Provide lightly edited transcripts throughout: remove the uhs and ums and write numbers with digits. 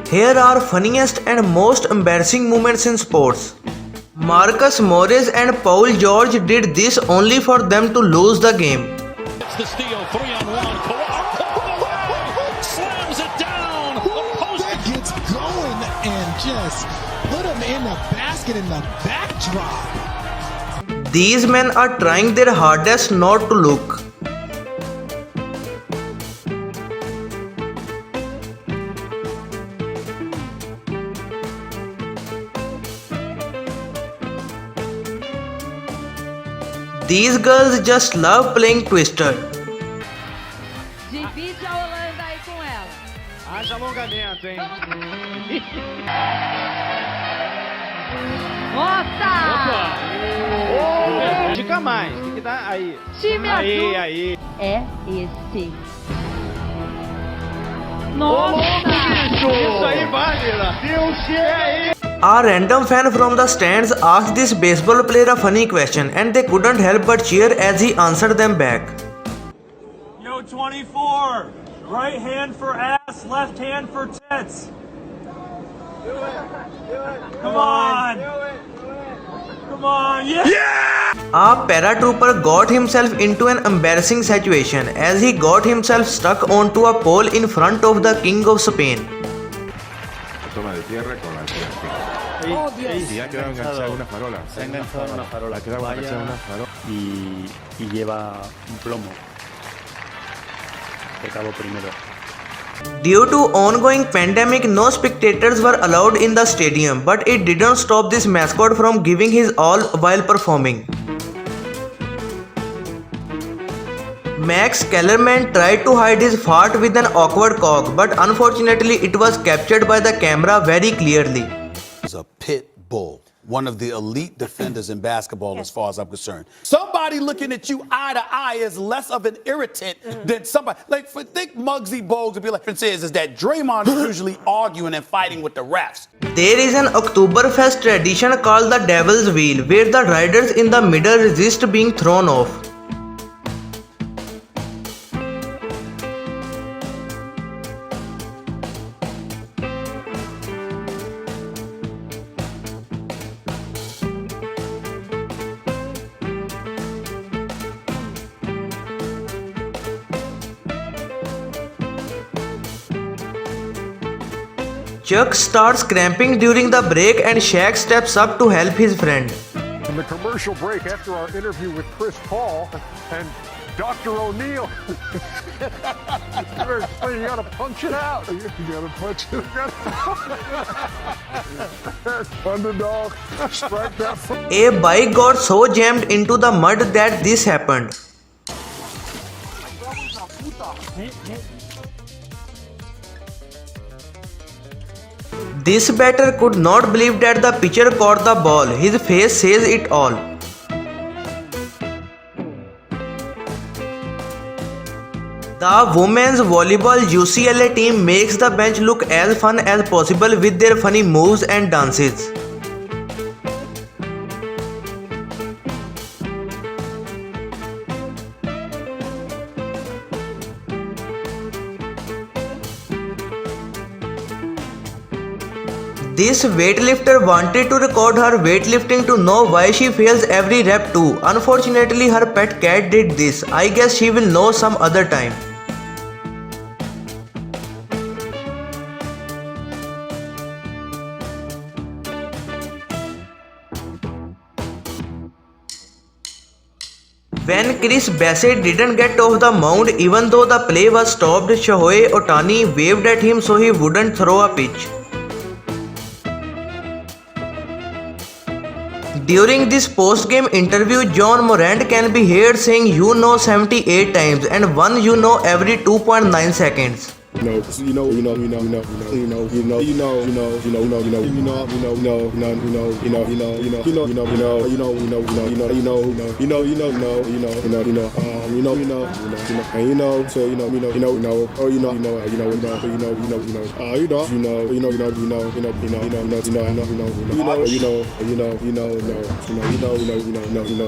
Here are funniest and most embarrassing moments in sports. Marcus Morris and Paul George did this only for them to lose the game. It's the steal, 3-on-1. Kawhi slams it down. Gets going and just put him in the basket in the backdrop. These men are trying their hardest not to look. These girls just love playing Twister. Divide a Holanda aí com ela. Haja alongamento, hein? Nossa! Dica mais, tem que dar aí. Time azul Aí. é esse. Nossa! Isso aí, Wagner. Deus, é aí. A random fan from the stands asked this baseball player a funny question and they couldn't help but cheer as he answered them back. Yo, 24. Right hand for ass, left hand for tits. Come on. Come on, yeah! A paratrooper got himself into an embarrassing situation as he got himself stuck onto a pole in front of the King of Spain. Toma de tierra con la tierra. Oh, Dios. Y ha quedado enganchada en una farola. Se ha enganchado en una farola. Ha quedado enganchada en una farola. Y lleva un plomo de cabo primero. Due to ongoing pandemic, no spectators were allowed in the stadium, but it didn't stop this mascot from giving his all while performing. Max Kellerman tried to hide his fart with an awkward cock, but unfortunately it was captured by the camera very clearly. Is a pit bull, one of the elite defenders in basketball as far as I'm concerned. Somebody looking at you eye to eye is less of an irritant than somebody. Like, think Muggsy Bogues would be like, is that Draymond is usually arguing and fighting with the refs. There is an Oktoberfest tradition called the Devil's Wheel, where the riders in the middle resist being thrown off. Chuck starts cramping during the break and Shaq steps up to help his friend. In the commercial break after our interview with Chris Paul and Dr. O'Neill. You gotta punch it out. You gotta punch it out. Underdog, strike that. A bike got so jammed into the mud that this happened. This batter could not believe that the pitcher caught the ball. His face says it all. The women's volleyball UCLA team makes the bench look as fun as possible with their funny moves and dances. This weightlifter wanted to record her weightlifting to know why she fails every rep too. Unfortunately, her pet cat did this. I guess she will know some other time. When Chris Bassett didn't get off the mound even though the play was stopped, Shohei Ohtani waved at him so he wouldn't throw a pitch. During this post-game interview, John Morant can be heard saying "you know" 78 times and "one you know" every 2.9 seconds.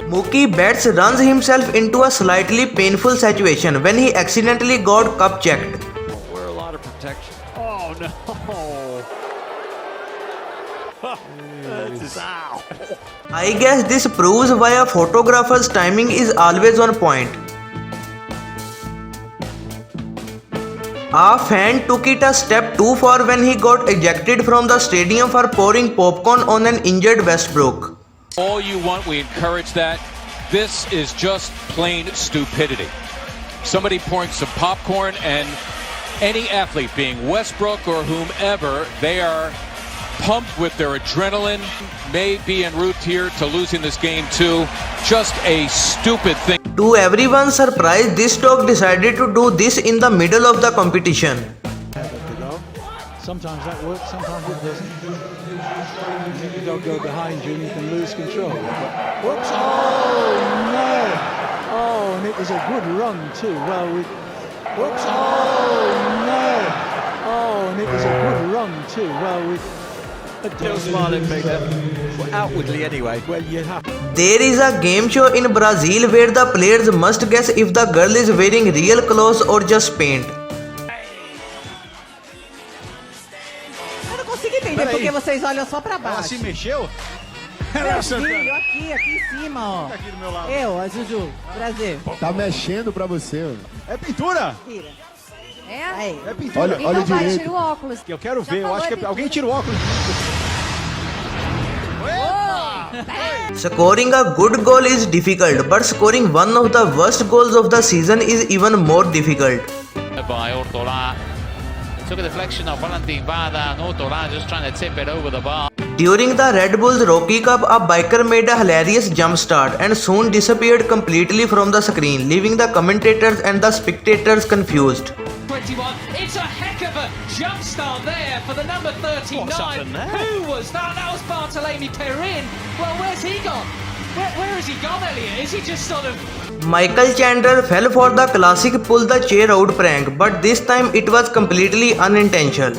Mookie Betts runs himself into a slightly painful situation when he accidentally got cup checked. Wear a lot of protection. Oh, no. That's ow. I guess this proves why a photographer's timing is always on point. A fan took it a step too far when he got ejected from the stadium for pouring popcorn on an injured Westbrook. All you want, we encourage that. This is just plain stupidity. Somebody pouring some popcorn, and any athlete, being Westbrook or whomever, they are pumped with their adrenaline, may be en route here to losing this game too. Just a stupid thing. To everyone's surprise, this dog decided to do this in the middle of the competition. Sometimes that works, sometimes it doesn't. Make the dog go behind you and you can lose control. Whoops! Oh no! Oh, and it was a good run too. Well, whoops! Oh no! Oh, and it was a good run too. Well, Still smiling, Peter. Well, outwardly anyway. Well, you have. There is a game show in Brazil where the players must guess if the girl is wearing real clothes or just paint. Eu não consigo entender porque vocês olham só pra baixo. Ela se mexeu? Meu filho, aqui em cima, ó. Aqui do meu lado. Eu, a Juju, prazer. Tá mexendo pra você. É pintura? Tira. É? É pintura. Olha, olha direito. Tira o óculos. Eu quero ver, eu acho que alguém tira o óculos. Scoring a good goal is difficult, but scoring one of the worst goals of the season is even more difficult. By Ortola. Took a deflection of Valentin Vada, and Ortola just trying to tip it over the bar. During the Red Bulls Rocky Cup, a biker made a hilarious jump start and soon disappeared completely from the screen, leaving the commentators and the spectators confused. 21. It's a heck of a jump start there for the number 39. What's happened there? Who was that? That was Bartolome Perrin. Well, where's he gone? Where has he gone, Elliot? Is he just sort of... Michael Chandler fell for the classic pull the chair out prank, but this time it was completely unintentional.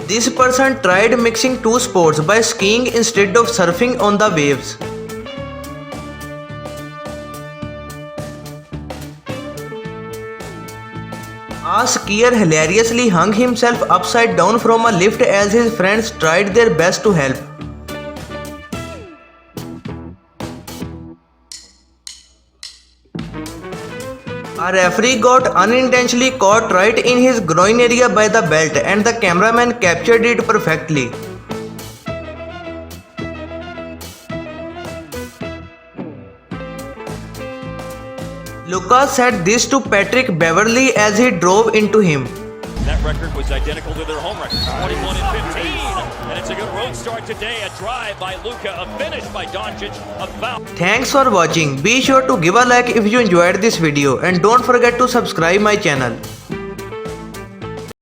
This person tried mixing two sports by skiing instead of surfing on the waves. A skier hilariously hung himself upside down from a lift as his friends tried their best to help. A referee got unintentionally caught right in his groin area by the belt, and the cameraman captured it perfectly. Lucas said this to Patrick Beverley as he drove into him. That record was identical to their home record, 21 and 15. And it's a good road start today. A drive by Luka, a finish by Doncic, a foul. Thanks for watching. Be sure to give a like if you enjoyed this video and don't forget to subscribe my channel.